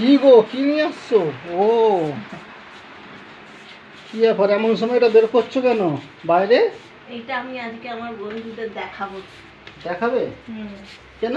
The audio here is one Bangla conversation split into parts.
কি গো, কি নিয়ে আসছো? ও, কি ব্যাপার, এমন সময় এটা বের করছো কেন বাইরে? এইটা আমি আজকে আমার বন্ধুদের দেখাবো। দেখাবে? কেন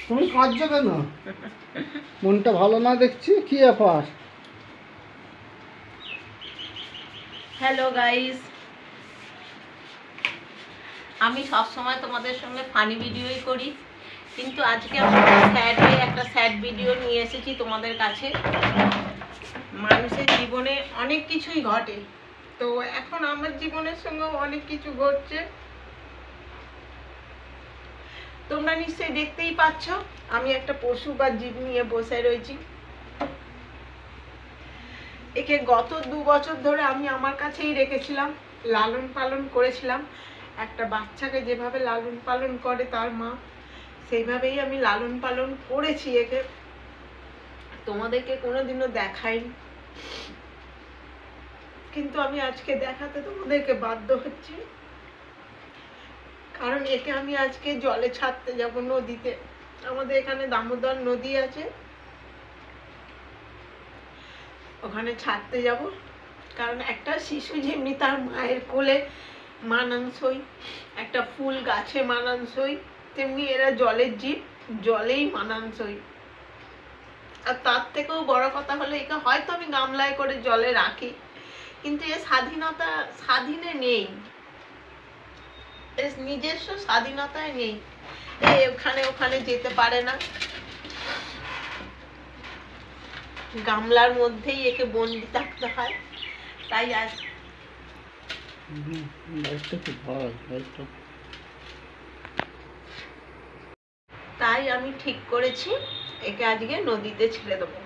তুমি কাঁদছো কেন? মনটা ভালো না দেখছি, কি ব্যাপার? হ্যালো গাইস, আমি সবসময় তোমাদের সঙ্গে ফানি ভিডিওই করি, কিন্তু আজকে আমি একটা স্যাড ভিডিও নিয়ে এসেছি তোমাদের কাছে। মানুষের জীবনে অনেক কিছুই ঘটে, তো এখন আমার জীবনের সঙ্গেও অনেক কিছু ঘটছে। তোমরা নিশ্চয়ই দেখতেই পাচ্ছ, আমি একটা পশু বা জীব নিয়ে বসে রয়েছি। একে গত 2 বছর ধরে আমি আমার কাছেই রেখেছিলাম, লালন পালন করেছিলাম। একটা বাচ্চাকে যেভাবে লালন পালন করে তার মা, সেইভাবেই আমি লালন পালন করেছি একে। তোমাদেরকে কোনোদিনও দেখাইনি, কিন্তু আমি আজকে দেখাতে তোমাদেরকে বাধ্য হচ্ছি, কারণ একে আমি আজকে জলে ছাড়তে যাব, নদীতে। আমাদের এখানে দামোদর নদী আছে, ওখানে ছাড়তে যাব। কারণ একটা শিশু যেমনি তার মায়ের কোলে মানানসই, একটা ফুল গাছে মানানসই, তেমনি এরা জলের জীব, জলেই মানানসই। আর তার থেকেও বড় কথা হলো, একে হয়তো আমি গামলায় করে জলে রাখি, কিন্তু এর স্বাধীনে নেই, এর নিজস্ব স্বাধীনতায় নেই। ওখানে ওখানে যেতে পারে না, গামলার মধ্যেই একে বন্দি থাকতে হয়। তাই আজ তাই আমি ঠিক করেছি একে আজকে নদীতে ছেড়ে দেবো।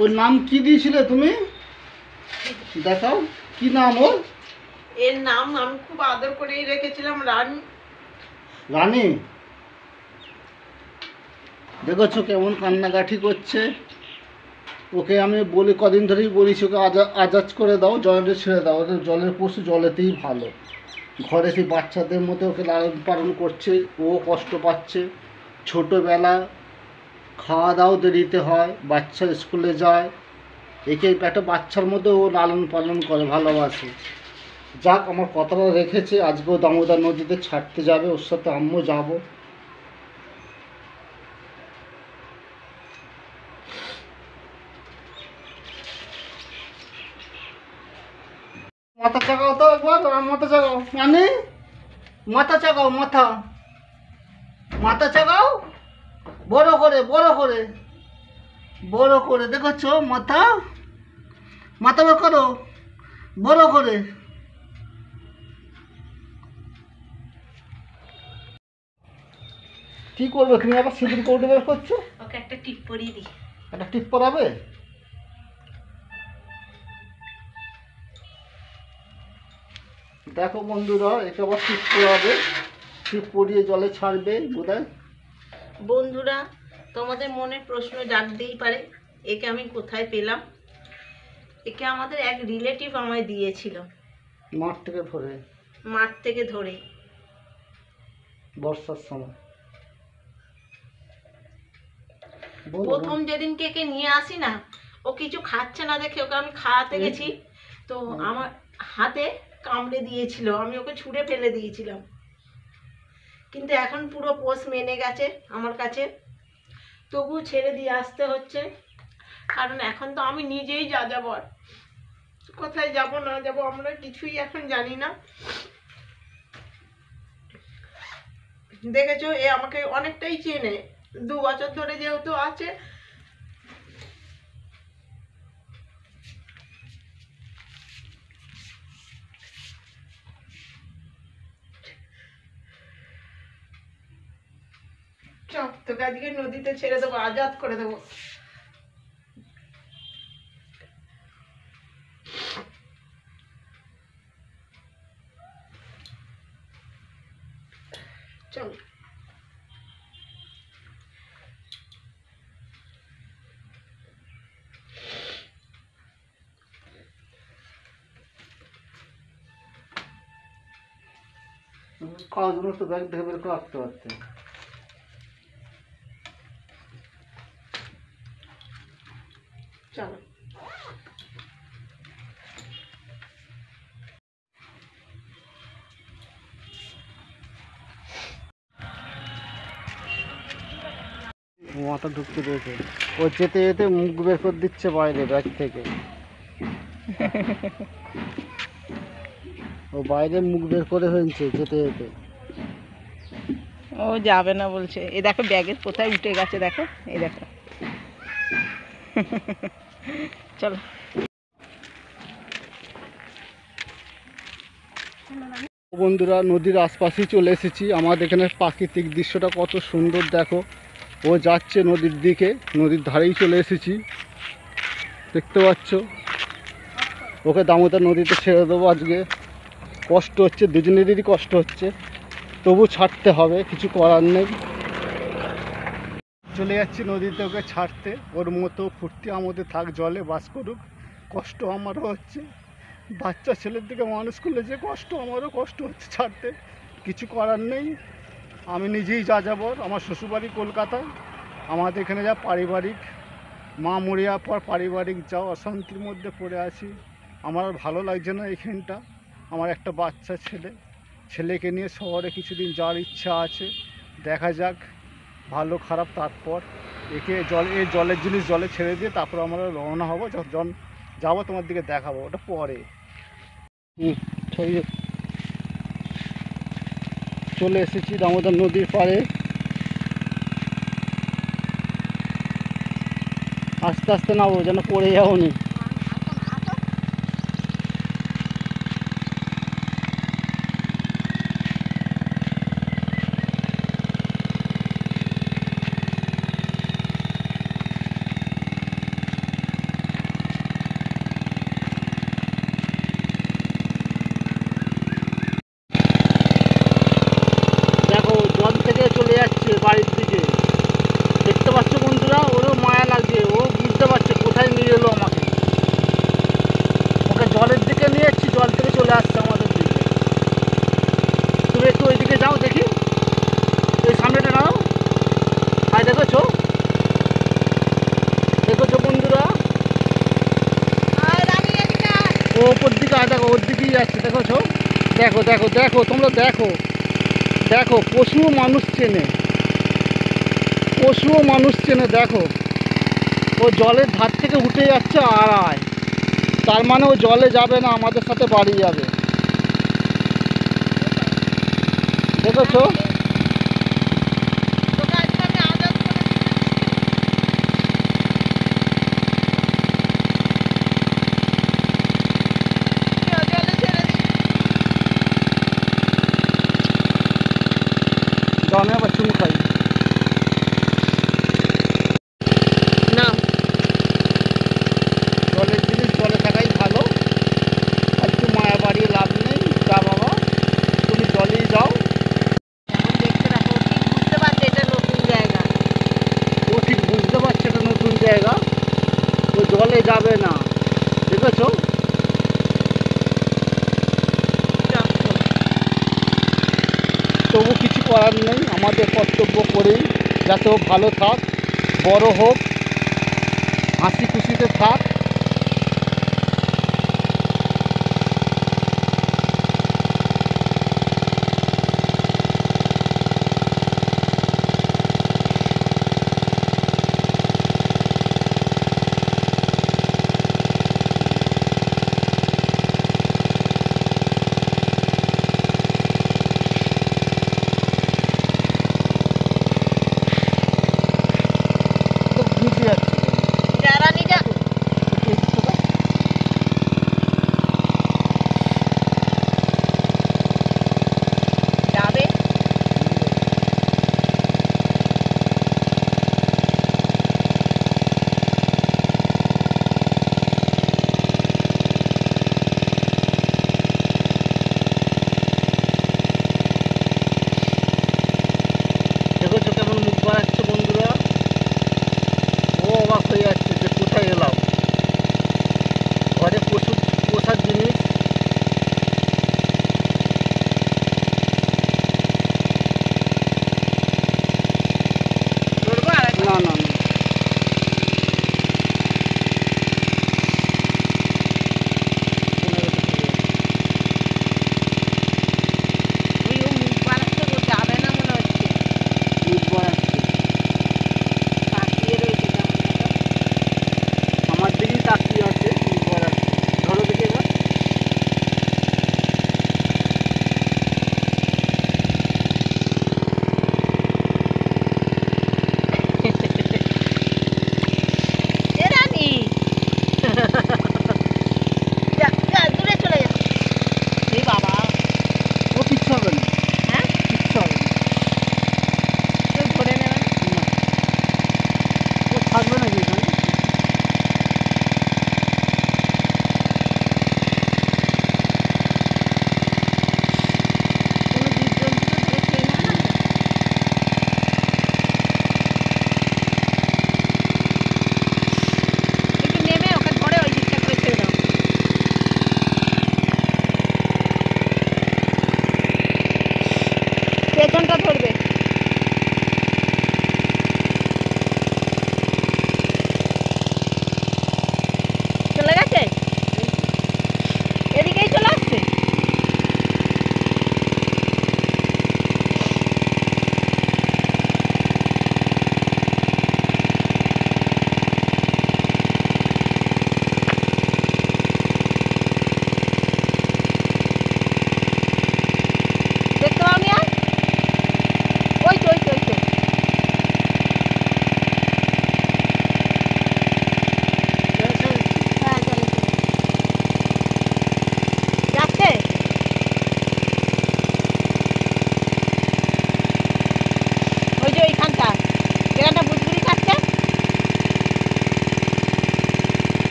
ওর নাম কি দিয়েছিলে তুমি? দেখাও, কি নাম ওর? এর নাম আমি খুব আদর করেই রেখেছিলাম, রানী। রানী? দেখেছো কেমন কান্নাকাঠি করছে? ওকে আমি বলি, কদিন ধরেই বলিস ওকে আজাদ করে দাও, জলে ছেড়ে দাও। ওদের জলের পশু জলেতেই ভালো। ঘরে সেই বাচ্চাদের মধ্যে ওকে লালন পালন করছে, ও কষ্ট পাচ্ছে। ছোটোবেলা খাওয়া দাওয়া দেরিতে হয়, বাচ্চা স্কুলে যায়, একে একটা বাচ্চার মধ্যে ও লালন পালন করে, ভালোবাসে। যাক, আমার কথাটা রেখেছে, আজকেও দামোদর নদীতে ছাড়তে যাবে, ওর সাথে আমিও যাবো। মাথা চাগাও তো একবার, মাথা চাগাও, মানে মাথা চাগাও, মাথা মাথা চাগাও, বড় করে বড় করে বড় করে, দেখেছো? মাথা মাথা বের করো, বড় করে। কি করবে তুমি আবার সিঁদুর কৌটো বের করছো? ওকে একটা টিপ পরিয়ে দিই। একটা টিপ পরাবে? দেখো বন্ধুরা, একে আবার টিপ পরাবে, টিপ পরিয়ে জলে ছাড়বে বোধহয়। বন্ধুরা, তোমাদের মনে প্রশ্ন জাগতেই পারে, একে আমি কোথায় পেলাম। একে আমাদের এক রিলেটিভ আমায় দিয়েছিল, মাঠ থেকে ধরে, মাঠ থেকে ধরে। বর্ষার সময়। প্রথম যেদিনকে একে নিয়ে আসি না, ও কিছু খাচ্ছে না দেখে ওকে আমি খাওয়াতে গেছি, তো আমার হাতে কামড়ে দিয়েছিল, আমি ওকে ছুঁড়ে ফেলে দিয়েছিলাম। কিন্তু এখন পুরো পোষ মেনে গেছে আমার কাছে, তবু ছেড়ে দিয়ে আসতে হচ্ছে, কারণ এখন তো আমি নিজেই যাযাবর। কোথায় যাব না যাব আমরা কিছুই এখন জানি না। দেখেছো, এ আমাকে অনেকটাই চেনে, 2 বছর ধরে যেহেতু আছে। চপ তোকে আজকে নদীতে ছেড়ে দেবো, আজাদ করে দেবো। চল। কাগজগুলো তো ব্যাগ থেকে বের করে রাখতে পারতেন। চলো মাথা ঢুকতে দিয়েছে, ও যেতে যেতে মুখ বের করে দিচ্ছে বাইরে ব্যাগ থেকে। ও বাইরে মুখ বের করে ফেলছে যেতে যেতে। ও যাবে না বলছে। এই দেখো ব্যাগের কোথায় উঠে গেছে, দেখো এই দেখো। চলো বন্ধুরা, নদীর আশপাশেই চলে এসেছি। আমাদের এখানে প্রাকৃতিক দৃশ্যটা কত সুন্দর দেখো। ও যাচ্ছে নদীর দিকে, নদীর ধারেই চলে এসেছি, দেখতে পাচ্ছ। ওকে দামোদর নদীতে ছেড়ে দেবো আজকে। কষ্ট হচ্ছে, দুজনেরই কষ্ট হচ্ছে, তবু ছাড়তে হবে, কিছু করার নেই। চলে যাচ্ছি নদীতে ওকে ছাড়তে। ওর মতো ফুর্তি আমাদের থাক, জলে বাস করুক। কষ্ট আমারও হচ্ছে, বাচ্চা ছেলের দিকে মানুষ করলে যে কষ্ট, আমারও কষ্ট হচ্ছে ছাড়তে, কিছু করার নেই। আমি নিজেই যা যাবর। আমার শ্বশুরবাড়ি কলকাতায়, আমাদের এখানে যা পারিবারিক, মা মরে যাওয়ার পর পারিবারিক যা অশান্তির মধ্যে পড়ে আছি। আমার আর ভালো লাগছে না এইখানটা। আমার একটা বাচ্চা ছেলে, ছেলেকে নিয়ে শহরে কিছুদিন যাওয়ার ইচ্ছা আছে, দেখা যাক ভালো খারাপ। তারপর একে জলের জিনিস জলে ছেড়ে দিয়ে তারপর আমরা রওনা হব। যখন যাবো তোমার দিকে দেখাবো, ওটা পরে। চলে এসেছি দামোদর নদীর পাড়ে। আস্তে আস্তে নামো, যেন পড়ে যাও নি। দেখো জল থেকে চলে যাচ্ছে বাড়ির দিকে, দেখতে পাচ্ছ বন্ধুরা। ওরও মায়া লাগছে, ও বুঝতে পারছে কোথায় নিয়ে এলো আমাকে। ওকে জলের দিকে নিয়ে যাচ্ছি, জল থেকে চলে আসছে আমাদের দিকে। তুমি একটু ওই দিকে যাও দেখি, এই সামনেটা নাও। আর দেখেছো, দেখেছো বন্ধুরা, ও ওপর দিকে দেখো, ওর দিকেই যাচ্ছে, দেখেছো। দেখো দেখো দেখো, তোমরা দেখো দেখো, পশুও মানুষ চেনে, পশুও মানুষ চেনে। দেখো ও জলের ধার থেকে উঠে যাচ্ছে আড়ায়, তার মানে ও জলে যাবে না, আমাদের সাথে বাড়ি যাবে। দেখেছো, আমি আবার চুন খাই না। জলের জিনিস জলে থাকাই ভালো, আর একটু মায়া বাড়িয়ে লাভ নেই। যা বাবা, তুমি জলেই যাও। ও ঠিক বুঝতে পারছে এটা নতুন জায়গা, ও জলে যাবে না, দেখেছো। তবু কিছু করার নেই, আমাদের কর্তব্য করেই যাতে ও ভালো থাক, বড় হোক, হাসি খুশিতে থাক।